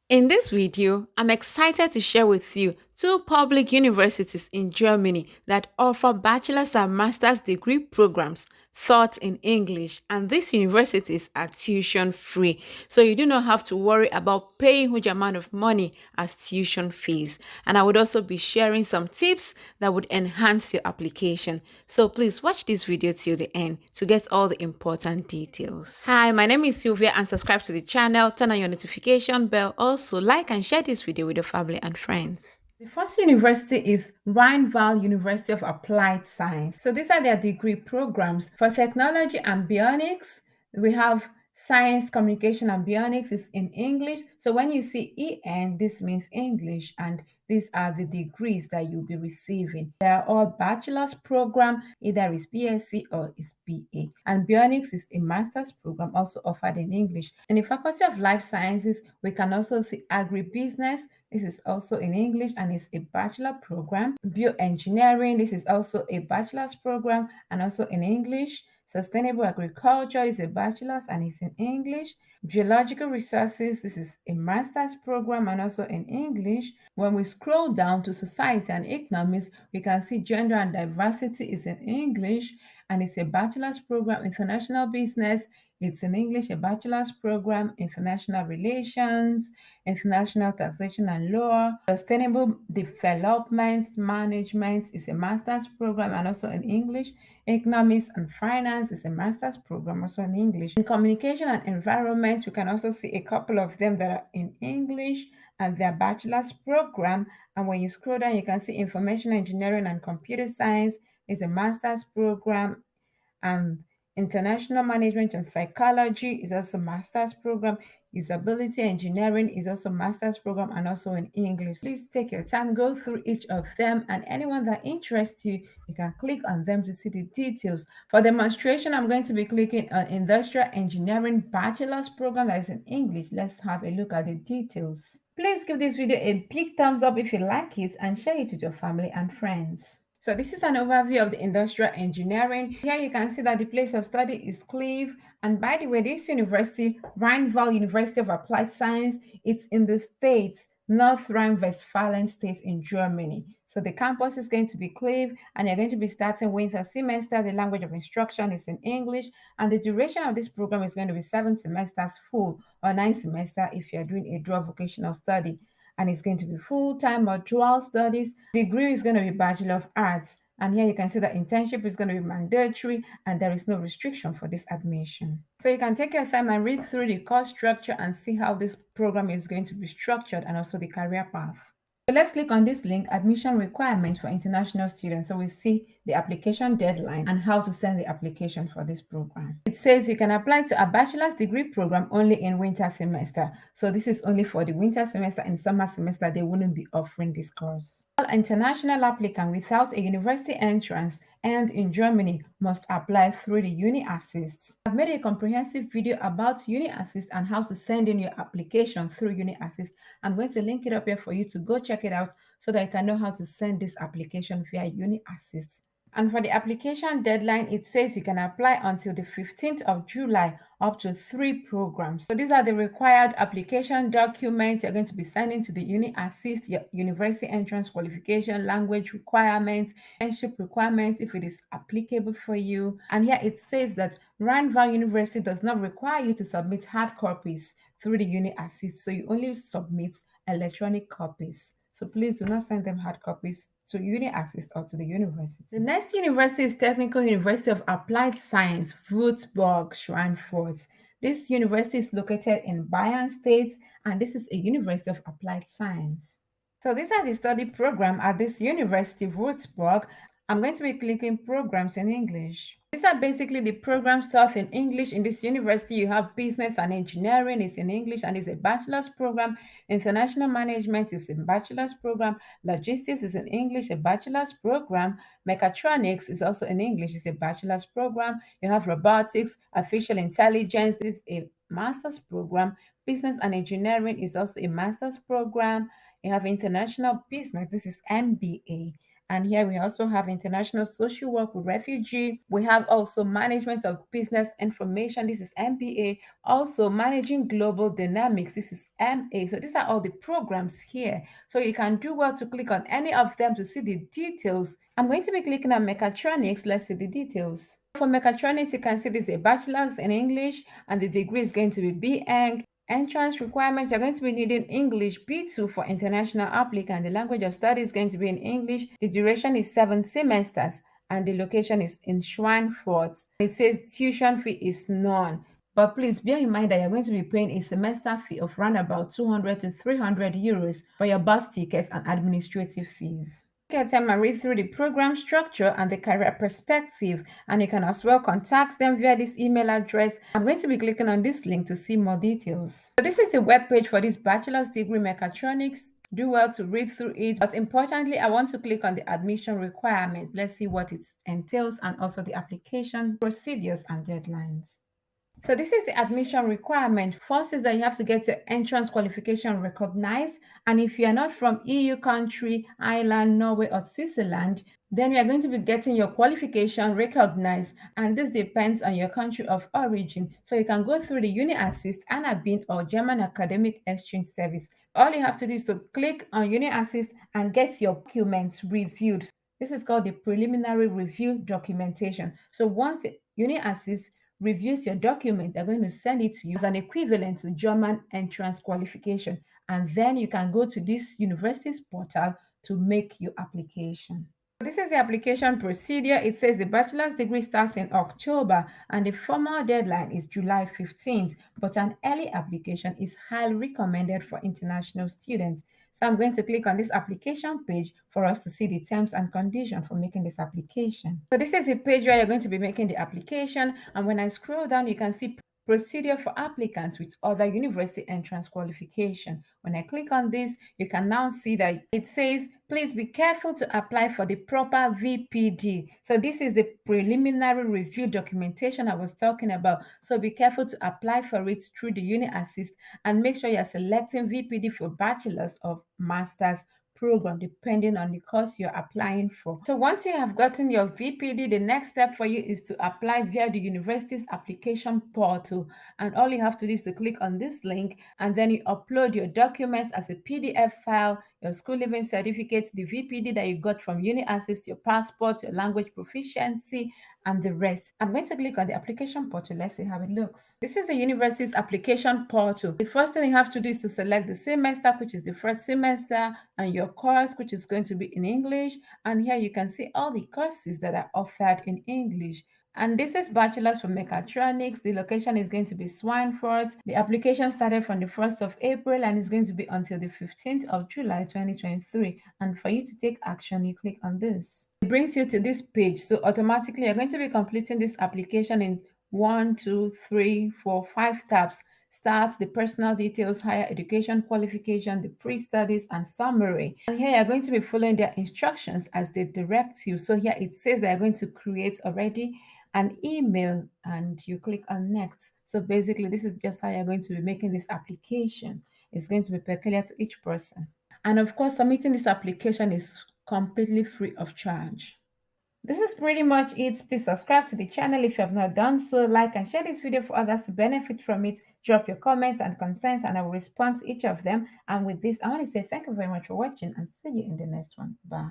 In this video, I'm excited to share with you two public universities in Germany that offer bachelor's and master's degree programs taught in English, and these universities are tuition free. So you do not have to worry about paying huge amount of money as tuition fees. And I would also be sharing some tips that would enhance your application. So please watch this video till the end to get all the important details. Hi, my name is Sylvia and subscribe to the channel, turn on your notification bell. Also like and share this video with your family and friends. The first university is Rheinval University of Applied Science. So these are their degree programs for technology and bionics. We have science, communication, and bionics is in English. So when you see EN, this means English, and these are the degrees that you'll be receiving. They are all bachelor's program, either is BSc or is BA. And bionics is a master's program also offered in English. In the Faculty of Life Sciences, we can also see agribusiness. This is also in English and is a bachelor program. Bioengineering, this is also a bachelor's program and also in English. Sustainable agriculture is a bachelor's and it's in English. Geological resources, this is a master's program and also in English. When we scroll down to society and economics, we can see gender and diversity is in English and it's a bachelor's program. International business, it's in English, a bachelor's program. International relations, international taxation and law. Sustainable development management is a master's program and also in English. Economics and finance is a master's program also in English. In communication and environment, we can also see a couple of them that are in English and their bachelor's program. And when you scroll down, you can see information engineering and computer science is a master's program, and international management and psychology is also master's program. Usability engineering is also master's program and also in English. Please take your time, go through each of them, and anyone that interests you, you can click on them to see the details. For demonstration, I'm going to be clicking on industrial engineering bachelor's program that is in English. Let's have a look at the details. Please give this video a big thumbs up if you like it and share it with your family and friends. So this is an overview of the industrial engineering. Here you can see that the place of study is Cleve. And by the way, this university, Rheinval University of Applied Science, it's in the States, North Rhine-Westphalen state in Germany. So the campus is going to be Cleve, and you're going to be starting winter semester. The language of instruction is in English, and the duration of this program is going to be 7 semesters full or 9 semesters if you're doing a dual vocational study, and it's going to be full-time or dual studies. Degree is going to be Bachelor of Arts. And here you can see that internship is going to be mandatory and there is no restriction for this admission. So you can take your time and read through the course structure and see how this program is going to be structured and also the career path. So let's click on this link, admission requirements for international students. So we see the application deadline and how to send the application for this program. It says you can apply to a bachelor's degree program only in winter semester. So this is only for the winter semester. In summer semester, they wouldn't be offering this course. All international applicant without a university entrance and in Germany must apply through the Uni Assist. I've made a comprehensive video about Uni Assist and how to send in your application through Uni Assist. I'm going to link it up here for you to go check it out so that you can know how to send this application via Uni Assist. And for the application deadline, it says you can apply until the 15th of July up to 3 programs. So these are the required application documents you're going to be sending to the Uni Assist: your university entrance qualification, language requirements, internship requirements if it is applicable for you. And here it says that Rheinval University does not require you to submit hard copies through the Uni Assist, so you only submit electronic copies. So please do not send them hard copies to Uni Assist or to the university. The next university is Technical University of Applied Science, Würzburg, Schweinfurt. This university is located in Bayern State, and this is a University of Applied Science. So these are the study program at this University, Würzburg. I'm going to be clicking programs in English. These are basically the programs taught in English. In this university, you have business and engineering is in English and is a bachelor's program. International management is a bachelor's program. Logistics is in English, a bachelor's program. Mechatronics is also in English, is a bachelor's program. You have robotics, artificial intelligence is a master's program. Business and engineering is also a master's program. You have international business, this is MBA. And here we also have international social work with refugee. We have also management of business information. This is MBA. Also managing global dynamics. This is MA. So these are all the programs here. So you can do well to click on any of them to see the details. I'm going to be clicking on mechatronics. Let's see the details. For mechatronics, you can see this is a bachelor's in English and the degree is going to be BEng. Entrance requirements, you're going to be needing English B2 for international applicant. The language of study is going to be in English. The duration is 7 semesters and the location is in Schweinfurt. It says tuition fee is none. But please bear in mind that you're going to be paying a semester fee of around about 200 to 300 euros for your bus tickets and administrative fees. Take your time and read through the program structure and the career perspective, and you can as well contact them via this email address. I'm going to be clicking on this link to see more details. So this is the webpage for this bachelor's degree mechatronics. Do well to read through it, but importantly, I want to click on the admission requirement. Let's see what it entails and also the application procedures and deadlines. So this is the admission requirement. First is that you have to get your entrance qualification recognized. And if you are not from EU country, Ireland, Norway, or Switzerland, then you are going to be getting your qualification recognized. And this depends on your country of origin. So you can go through the Uni Assist, ANABIN, or German Academic Exchange Service. All you have to do is to click on Uni Assist and get your documents reviewed. This is called the preliminary review documentation. So once the Uni Assist reviews your document, they're going to send it to you as an equivalent to German entrance qualification. And then you can go to this university's portal to make your application. This is the application procedure. It says the bachelor's degree starts in October and the formal deadline is July 15th, but an early application is highly recommended for international students. So I'm going to click on this application page for us to see the terms and conditions for making this application. So this is the page where you're going to be making the application. And when I scroll down, you can see procedure for applicants with other university entrance qualification. When I click on this, you can now see that it says, please be careful to apply for the proper VPD. So this is the preliminary review documentation I was talking about. So be careful to apply for it through the Uni Assist and make sure you're selecting VPD for bachelor's or master's program depending on the course you're applying for. So once you have gotten your VPD, the next step for you is to apply via the university's application portal. And all you have to do is to click on this link and then you upload your documents as a PDF file, your school leaving certificates, the VPD that you got from Uni Assist, your passport, your language proficiency, and the rest. I'm going to click on the application portal. Let's see how it looks. This is the university's application portal. The first thing you have to do is to select the semester, which is the first semester, and your course, which is going to be in English. And here you can see all the courses that are offered in English. And this is Bachelor's for Mechatronics. The location is going to be Schweinfurt. The application started from the 1st of April and is going to be until the 15th of July 2023. And for you to take action, you click on this. It brings you to this page. So automatically, you're going to be completing this application in 1, 2, 3, 4, 5 tabs. Starts, the personal details, higher education qualification, the pre-studies, and summary. And here you're going to be following their instructions as they direct you. So here it says they're going to create already an email and you click on next. So basically, this is just how you're going to be making this application. It's going to be peculiar to each person. And of course, submitting this application is completely free of charge. This is pretty much it. Please subscribe to the channel if you have not done so. Like and share this video for others to benefit from it. Drop your comments and concerns and I will respond to each of them. And with this, I want to say thank you very much for watching and see you in the next one. Bye.